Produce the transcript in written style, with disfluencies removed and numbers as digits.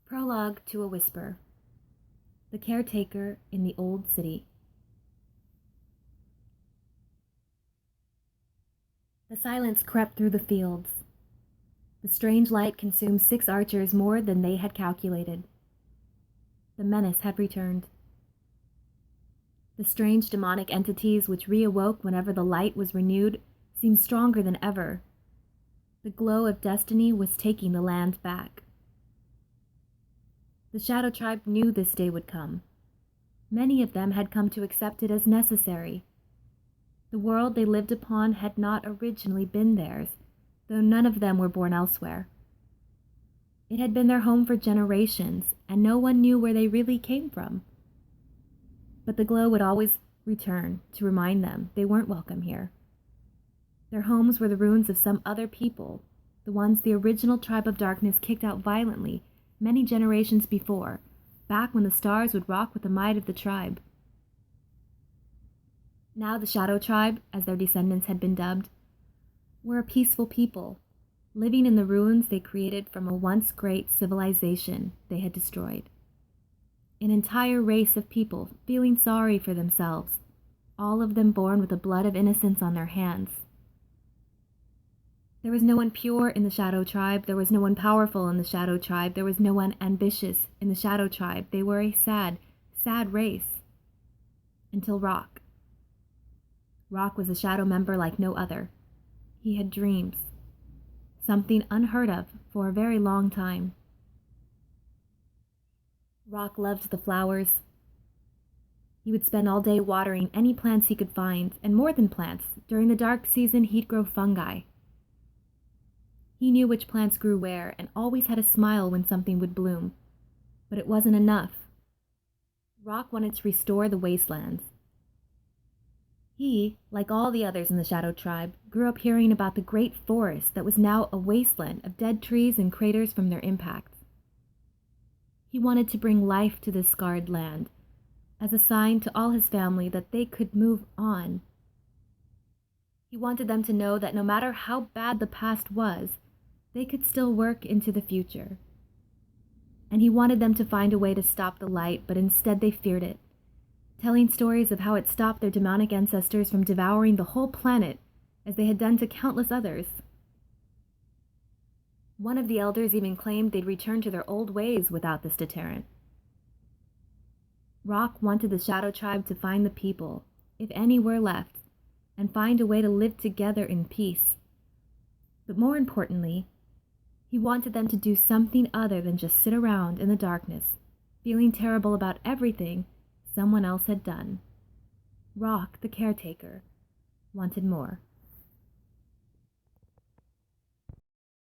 Prologue to a Whisper. The Caretaker in the Old City. The silence crept through the fields. The strange light consumed 6 archers more than they had calculated. The menace had returned. The strange demonic entities which reawoke whenever the light was renewed seemed stronger than ever. The glow of destiny was taking the land back. The Shadow Tribe knew this day would come. Many of them had come to accept it as necessary. The world they lived upon had not originally been theirs, though none of them were born elsewhere. It had been their home for generations, and no one knew where they really came from. But the glow would always return to remind them they weren't welcome here. Their homes were the ruins of some other people, the ones the original tribe of darkness kicked out violently many generations before, back when the stars would rock with the might of the tribe. Now the Shadow Tribe, as their descendants had been dubbed, were a peaceful people, living in the ruins they created from a once great civilization they had destroyed. An entire race of people feeling sorry for themselves, all of them born with the blood of innocence on their hands. There was no one pure in the Shadow Tribe. There was no one powerful in the Shadow Tribe. There was no one ambitious in the Shadow Tribe. They were a sad, sad race. Until Rock. Rock was a Shadow member like no other. He had dreams. Something unheard of for a very long time. Rock loved the flowers. He would spend all day watering any plants he could find, and more than plants. During the dark season, he'd grow fungi. He knew which plants grew where and always had a smile when something would bloom. But it wasn't enough. Rock wanted to restore the wastelands. He, like all the others in the Shadow Tribe, grew up hearing about the great forest that was now a wasteland of dead trees and craters from their impacts. He wanted to bring life to this scarred land, as a sign to all his family that they could move on. He wanted them to know that no matter how bad the past was, they could still work into the future. And he wanted them to find a way to stop the light, but instead they feared it, telling stories of how it stopped their demonic ancestors from devouring the whole planet, as they had done to countless others. One of the elders even claimed they'd return to their old ways without this deterrent. Rock wanted the Shadow Tribe to find the people, if any were left, and find a way to live together in peace. But more importantly, he wanted them to do something other than just sit around in the darkness, feeling terrible about everything someone else had done. Rock, the Caretaker, wanted more.